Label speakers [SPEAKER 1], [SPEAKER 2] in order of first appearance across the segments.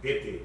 [SPEAKER 1] PT.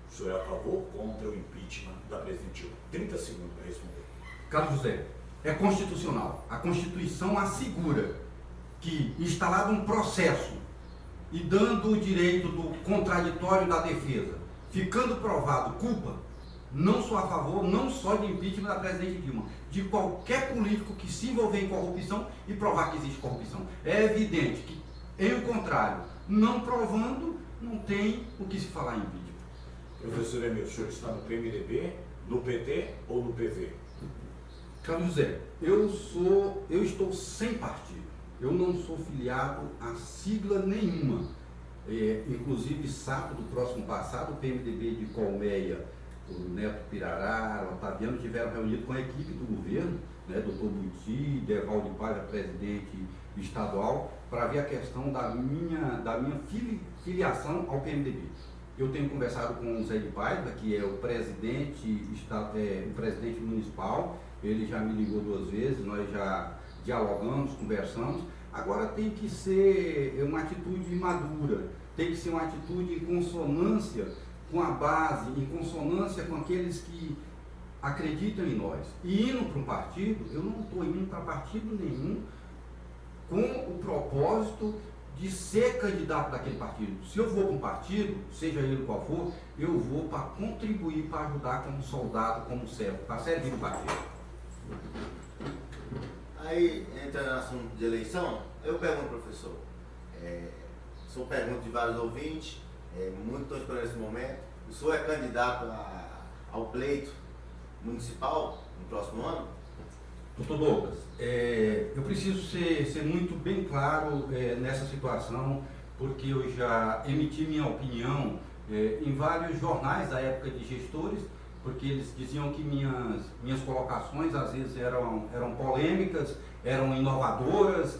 [SPEAKER 1] O senhor é a favor ou contra o impeachment da presidente Dilma? 30 segundos para responder.
[SPEAKER 2] Carlos José, é constitucional. A Constituição assegura que, instalado um processo e dando o direito do contraditório da defesa, ficando provado culpa, não sou a favor, não só de impeachment da presidente Dilma, de qualquer político que se envolver em corrupção e provar que existe corrupção. É evidente que, em contrário, não provando, não tem o que se falar em impeachment.
[SPEAKER 1] Professor Emílio, o senhor está no PMDB, no PT ou no PV?
[SPEAKER 2] Carlos José, eu estou sem partido. Eu não sou filiado a sigla nenhuma. Inclusive, sábado próximo passado, o PMDB de Colmeia, o Neto Pirará, o Otaviano, tiveram reunido com a equipe do governo, né, doutor Buiti, Devaldo Paiva, presidente estadual, para ver a questão da minha filiação ao PMDB. Eu tenho conversado com o Zé de Paiva, que é o presidente municipal, ele já me ligou 2 vezes, nós já dialogamos, conversamos. Agora tem que ser uma atitude madura, tem que ser uma atitude em consonância com a base, em consonância com aqueles que acreditam em nós. E indo para um partido, eu não estou indo para partido nenhum com o propósito de ser candidato daquele partido. Se eu vou para um partido, seja ele qual for, eu vou para contribuir, para ajudar como soldado, como servo, para servir o partido.
[SPEAKER 3] Aí, entra no assunto de eleição, eu pergunto, professor, são perguntas de vários ouvintes, muitos estão esperando esse momento. O senhor é candidato ao pleito municipal no próximo ano?
[SPEAKER 2] Doutor Douglas, eu preciso ser muito bem claro nessa situação, porque eu já emiti minha opinião em vários jornais da época de gestores, porque eles diziam que minhas colocações às vezes eram polêmicas, eram inovadoras,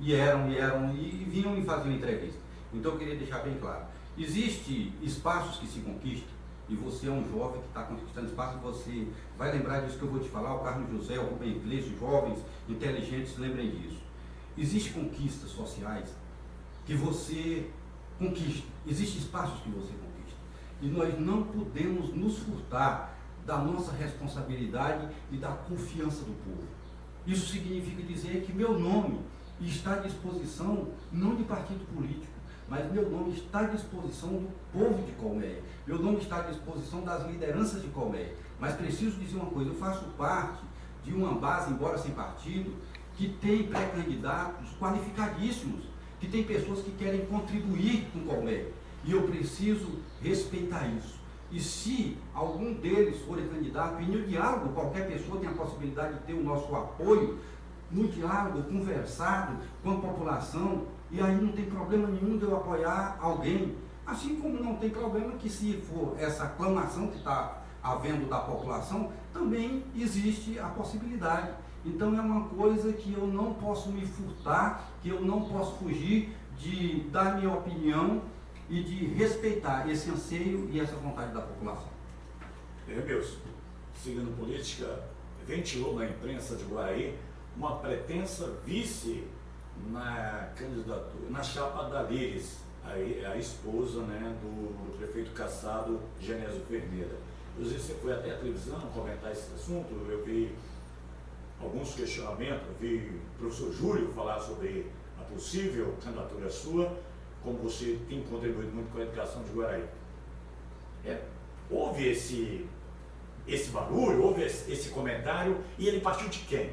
[SPEAKER 2] e vinham e faziam entrevista. Então eu queria deixar bem claro, existem espaços que se conquistam, e você é um jovem que está conquistando espaço, você vai lembrar disso que eu vou te falar, o Carlos José, o Rubem Iglesias, jovens inteligentes, lembrem disso. Existem conquistas sociais que você conquista, existem espaços que você conquista. E nós não podemos nos furtar da nossa responsabilidade e da confiança do povo. Isso significa dizer que meu nome está à disposição, não de partido político, mas meu nome está à disposição do povo de Colmeia. Meu nome está à disposição das lideranças de Colmeia. Mas preciso dizer uma coisa, eu faço parte de uma base, embora sem partido, que tem pré-candidatos qualificadíssimos, que tem pessoas que querem contribuir com Colmeia. E eu preciso respeitar isso. E se algum deles forem candidato, e no diálogo, qualquer pessoa tem a possibilidade de ter o nosso apoio, no diálogo, conversado com a população, e aí não tem problema nenhum de eu apoiar alguém. Assim como não tem problema que, se for essa aclamação que está havendo da população, também existe a possibilidade. Então é uma coisa que eu não posso me furtar, que eu não posso fugir de dar minha opinião e de respeitar esse anseio e essa vontade da população.
[SPEAKER 1] Meus, seguindo política, ventilou na imprensa de Guaraí uma pretensa vice na candidatura, na chapa da Líris, a esposa, né, do prefeito cassado Genésio Ferreira. Inclusive, você foi até a televisão comentar esse assunto, eu vi alguns questionamentos, eu vi o professor Júlio falar sobre a possível candidatura sua, como você tem contribuído muito com a educação de Guaraí. Houve esse barulho, houve esse comentário, e ele partiu de quem?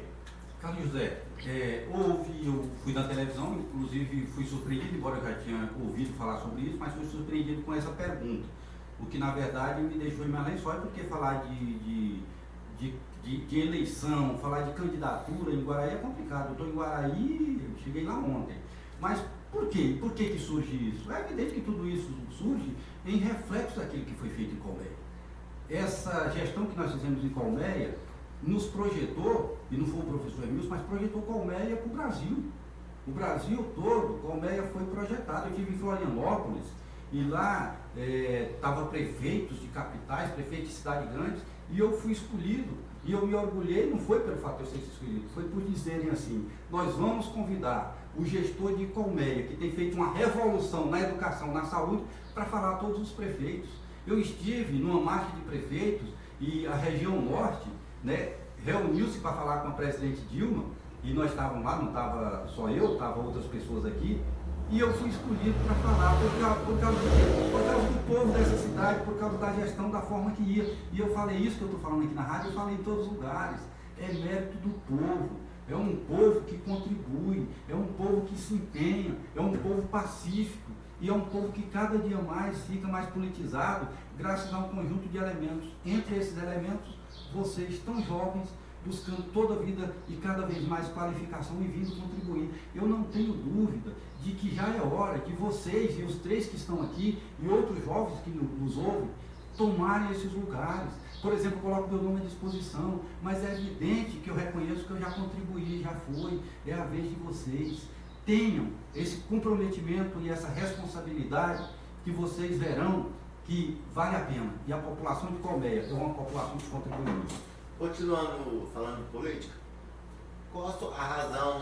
[SPEAKER 2] Carlos José, eu fui na televisão, inclusive fui surpreendido, embora eu já tinha ouvido falar sobre isso, mas fui surpreendido com essa pergunta. O que na verdade me deixou em mais lençóis, porque falar de eleição, falar de candidatura em Guaraí é complicado. Eu estou em Guaraí, eu cheguei lá ontem. Mas por quê? Por que surge isso? É evidente que tudo isso surge em reflexo daquilo que foi feito em Colmeia. Essa gestão que nós fizemos em Colmeia nos projetou, e não foi o professor Emílio, mas projetou Colmeia para o Brasil. O Brasil todo, Colmeia foi projetado. Eu estive em Florianópolis e lá estavam prefeitos de capitais, prefeitos de cidades grandes, e eu fui escolhido. E eu me orgulhei, não foi pelo fato de eu ser escolhido, foi por dizerem assim: nós vamos convidar o gestor de Colmeia, que tem feito uma revolução na educação, na saúde, para falar a todos os prefeitos. Eu estive numa marcha de prefeitos e a região norte, né, reuniu-se para falar com a presidente Dilma, e nós estávamos lá, não estava só eu, estavam outras pessoas aqui, e eu fui escolhido para falar por causa do povo dessa cidade, por causa da gestão, da forma que ia. E eu falei isso que eu estou falando aqui na rádio, eu falei em todos os lugares. É mérito do povo, é um povo que contribui, é um povo que se empenha, é um povo pacífico, e é um povo que cada dia mais fica mais politizado, graças a um conjunto de elementos. Entre esses elementos, vocês tão jovens, buscando toda a vida e cada vez mais qualificação e vindo contribuir. Eu não tenho dúvida de que já é hora de vocês e os 3 que estão aqui e outros jovens que nos ouvem tomarem esses lugares. Por exemplo, eu coloco meu nome à disposição, mas é evidente que eu reconheço que eu já contribuí, já foi, é a vez de vocês. Tenham esse comprometimento e essa responsabilidade que vocês verão que vale a pena. E a população de Colmeia é uma população que contribui muito.
[SPEAKER 3] Continuando falando de política, qual a razão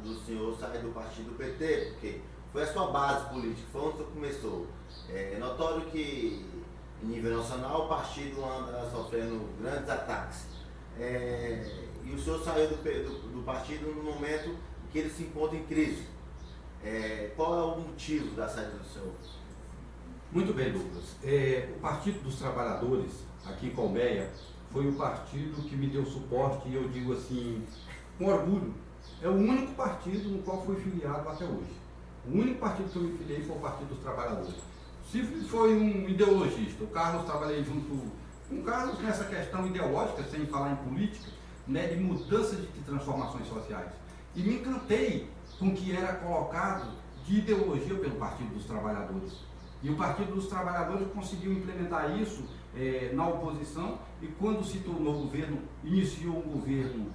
[SPEAKER 3] do senhor sair do partido PT? Porque foi a sua base política, foi onde você começou. É notório que, em nível nacional, o partido anda sofrendo grandes ataques. E o senhor saiu do partido no momento em que ele se encontra em crise. Qual é o motivo da saída do senhor?
[SPEAKER 2] Muito bem, Douglas. O Partido dos Trabalhadores, aqui em Colmeia, foi o partido que me deu suporte, e eu digo assim, com orgulho, é o único partido no qual fui filiado até hoje. O único partido que eu me filiei foi o Partido dos Trabalhadores. Cifre foi um ideologista. O Carlos, trabalhei junto com o Carlos nessa questão ideológica, sem falar em política, né, de mudança de transformações sociais. E me encantei com o que era colocado de ideologia pelo Partido dos Trabalhadores. E o Partido dos Trabalhadores conseguiu implementar isso na oposição, e quando se tornou governo, iniciou um governo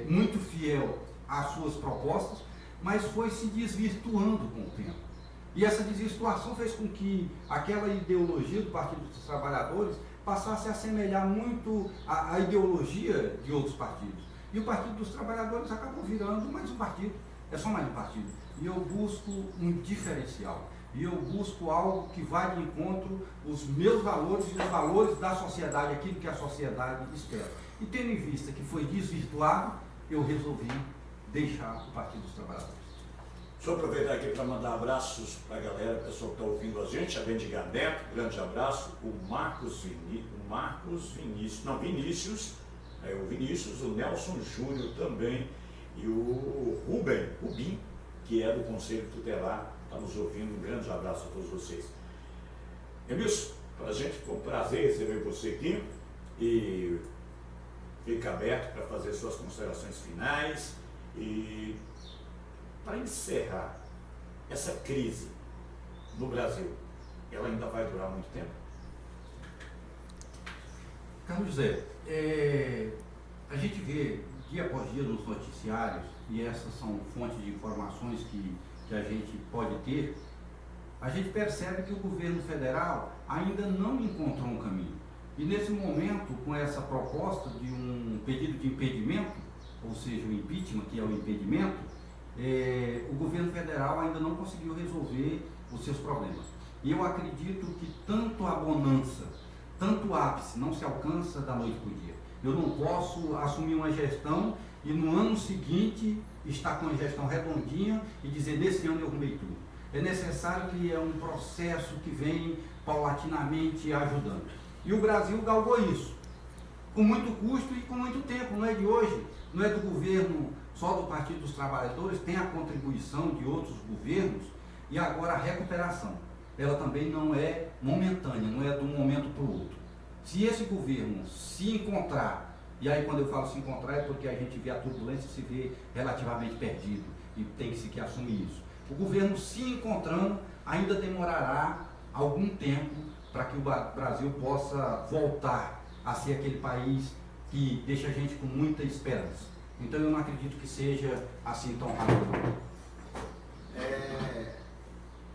[SPEAKER 2] muito fiel às suas propostas, mas foi se desvirtuando com o tempo. E essa desvirtuação fez com que aquela ideologia do Partido dos Trabalhadores passasse a assemelhar muito a ideologia de outros partidos. E o Partido dos Trabalhadores acabou virando mais um partido, é só mais um partido. E eu busco um diferencial. E eu busco algo que vai de encontro os meus valores e os valores da sociedade, aquilo que a sociedade espera. E tendo em vista que foi desvirtuado, eu resolvi deixar o Partido dos Trabalhadores.
[SPEAKER 1] Deixa eu aproveitar aqui para mandar abraços para a galera, o pessoal que está ouvindo a gente, a Bendiga Neto, grande abraço, o Vinícius, o Vinícius, o Nelson Júnior também, e o Rubim, que é do Conselho Tutelar, está nos ouvindo. Um grande abraço a todos vocês. Emilson, para a gente foi um prazer receber você aqui, e fica aberto para fazer suas considerações finais. E para encerrar, essa crise no Brasil, ela ainda vai durar muito tempo?
[SPEAKER 2] Carlos José, a gente vê dia após dia nos noticiários, e essas são fontes de informações que a gente pode ter, a gente percebe que o governo federal ainda não encontrou um caminho. E nesse momento, com essa proposta de um pedido de impedimento, ou seja, o impeachment, que é o impedimento, o governo federal ainda não conseguiu resolver os seus problemas. E eu acredito que tanto a bonança, tanto o ápice não se alcança da noite para o dia. Eu não posso assumir uma gestão e no ano seguinte estar com a gestão redondinha e dizer, nesse ano eu arrumei tudo. É necessário que é um processo que vem paulatinamente ajudando. E o Brasil galgou isso, com muito custo e com muito tempo, não é de hoje, não é do governo só do Partido dos Trabalhadores, tem a contribuição de outros governos, e agora a recuperação, ela também não é momentânea, não é de um momento para o outro. Se esse governo se encontrar, e aí quando eu falo se encontrar é porque a gente vê a turbulência e se vê relativamente perdido, e tem que assumir isso. O governo se encontrando ainda demorará algum tempo para que o Brasil possa voltar a ser aquele país que deixa a gente com muita esperança. Então eu não acredito que seja assim tão rápido.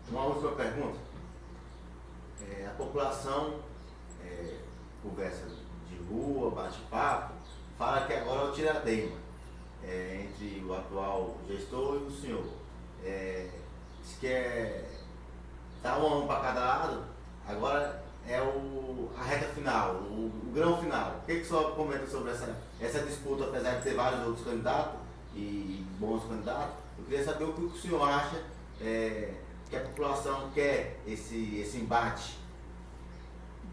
[SPEAKER 3] Uma última pergunta. A população conversa de rua, bate-papo, fala que agora é o tirateima entre o atual gestor e o senhor. Diz que Tá 1 a 1 para cada lado, agora é a reta final, o grão final. O que o senhor comenta sobre essa disputa, apesar de ter vários outros candidatos e bons candidatos? Eu queria saber o que o senhor acha que a população quer esse embate.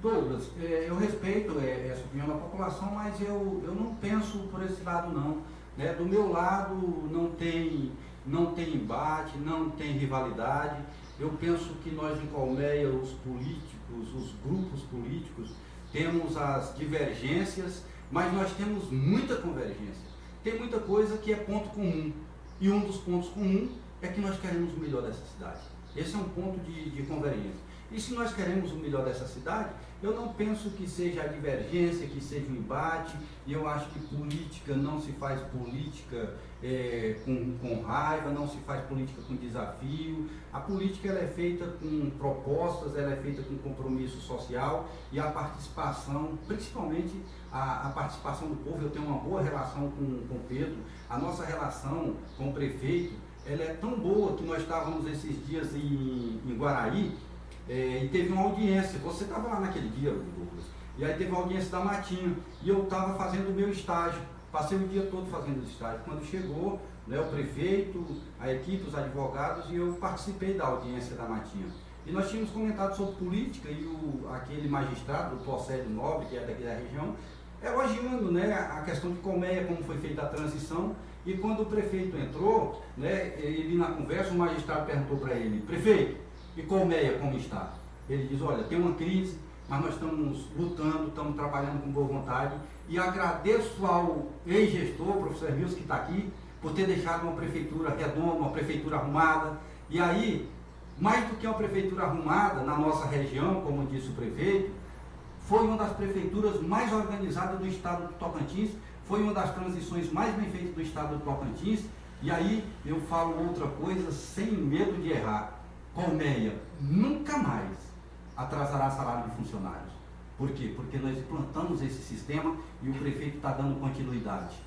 [SPEAKER 2] Douglas, eu respeito essa opinião da população, mas eu não penso por esse lado não. Né? Do meu lado não tem embate, não tem rivalidade. Eu penso que nós em Colmeia, os políticos, os grupos políticos, temos as divergências, mas nós temos muita convergência. Tem muita coisa que é ponto comum. E um dos pontos comuns é que nós queremos o melhor dessa cidade. Esse é um ponto de convergência. E se nós queremos o melhor dessa cidade, eu não penso que seja a divergência, que seja o embate, e eu acho que política não se faz política com raiva, não se faz política com desafio. A política ela é feita com propostas, ela é feita com compromisso social e a participação, principalmente a participação do povo. Eu tenho uma boa relação com o Pedro, a nossa relação com o prefeito, ela é tão boa que nós estávamos esses dias em Guaraí, e teve uma audiência, você estava lá naquele dia, Douglas, e aí teve uma audiência da Matinha, e eu estava fazendo o meu estágio, passei o dia todo fazendo esse estágio. Quando chegou, né, o prefeito, a equipe, os advogados, e eu participei da audiência da Matinha. E nós tínhamos comentado sobre política, e aquele magistrado, o Porcélio Nobre, que é daqui da região, elogiando, né, a questão de Colmeia, como foi feita a transição. E quando o prefeito entrou, né, ele na conversa, o magistrado perguntou para ele: prefeito, e Colmeia como está? Ele diz: olha, tem uma crise, mas nós estamos lutando, estamos trabalhando com boa vontade, e agradeço ao ex-gestor, professor Milson, que está aqui, por ter deixado uma prefeitura redonda, uma prefeitura arrumada. E aí, mais do que uma prefeitura arrumada na nossa região, como disse o prefeito, foi uma das prefeituras mais organizadas do estado do Tocantins, foi uma das transições mais bem feitas do estado do Tocantins. E aí eu falo outra coisa sem medo de errar: Colmeia nunca mais atrasará salário de funcionários. Por quê? Porque nós implantamos esse sistema e o prefeito está dando continuidade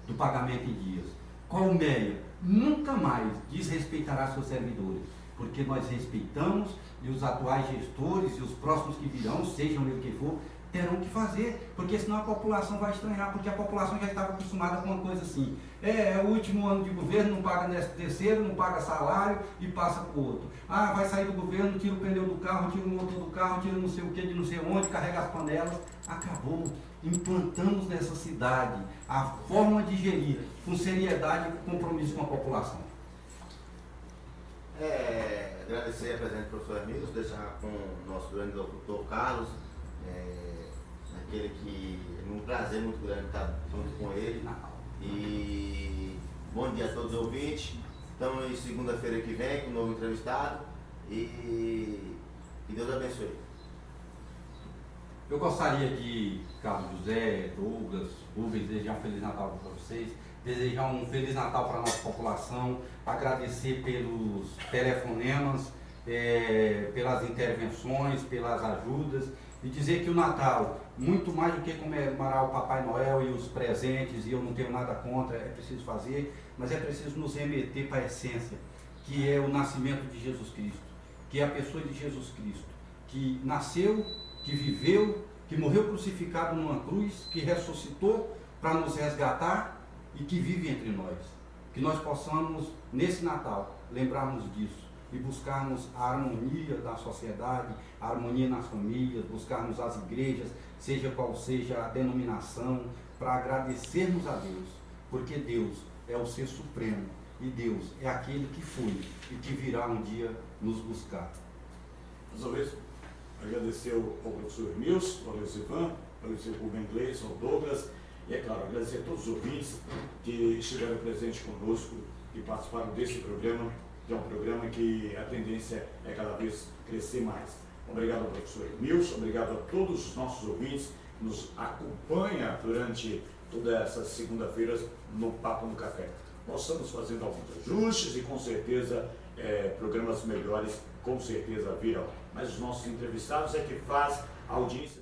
[SPEAKER 2] do pagamento em dias. Colmeia nunca mais desrespeitará seus servidores, porque nós respeitamos, e os atuais gestores e os próximos que virão, sejam ele que for, terão que fazer, porque senão a população vai estranhar, porque a população já estava acostumada com uma coisa assim: é o último ano de governo, não paga 13º, não paga salário e passa para o outro. Ah, vai sair do governo, tira o pneu do carro, tira o motor do carro, tira não sei o que de não sei onde, carrega as panelas. Acabou. Implantamos nessa cidade a forma de gerir com seriedade e com compromisso com a população.
[SPEAKER 3] Agradecer a presença do professor Emílio, deixar com o nosso grande doutor Carlos, aquele que é um prazer muito grande estar junto com ele. E bom dia a todos os ouvintes. Estamos em segunda-feira que vem com um novo entrevistado e que Deus abençoe.
[SPEAKER 2] Eu gostaria de, Carlos José, Douglas, Rubens, desejar um Feliz Natal para vocês, desejar um Feliz Natal para a nossa população, agradecer pelos telefonemas, pelas intervenções, pelas ajudas, e dizer que o Natal, muito mais do que comemorar o Papai Noel e os presentes, e eu não tenho nada contra, é preciso fazer, mas é preciso nos remeter para a essência, que é o nascimento de Jesus Cristo, que é a pessoa de Jesus Cristo, que nasceu, que viveu, que morreu crucificado numa cruz, que ressuscitou para nos resgatar e que vive entre nós. Que nós possamos, nesse Natal, lembrarmos disso e buscarmos a harmonia da sociedade, a harmonia nas famílias, buscarmos as igrejas, seja qual seja a denominação, para agradecermos a Deus, porque Deus é o Ser Supremo e Deus é aquele que foi e que virá um dia nos buscar.
[SPEAKER 1] Mais uma vez, agradecer ao professor Milson, ao Ivan, agradecer ao Rubem Gleison, ao Douglas, e, é claro, agradecer a todos os ouvintes que estiveram presentes conosco e participaram desse programa, que é um programa que a tendência é cada vez crescer mais. Obrigado ao professor Milson, obrigado a todos os nossos ouvintes que nos acompanham durante todas essas segunda-feiras no Papo no Café. Nós estamos fazendo alguns ajustes e com certeza programas melhores com certeza virão. Mas os nossos entrevistados é que faz a audiência.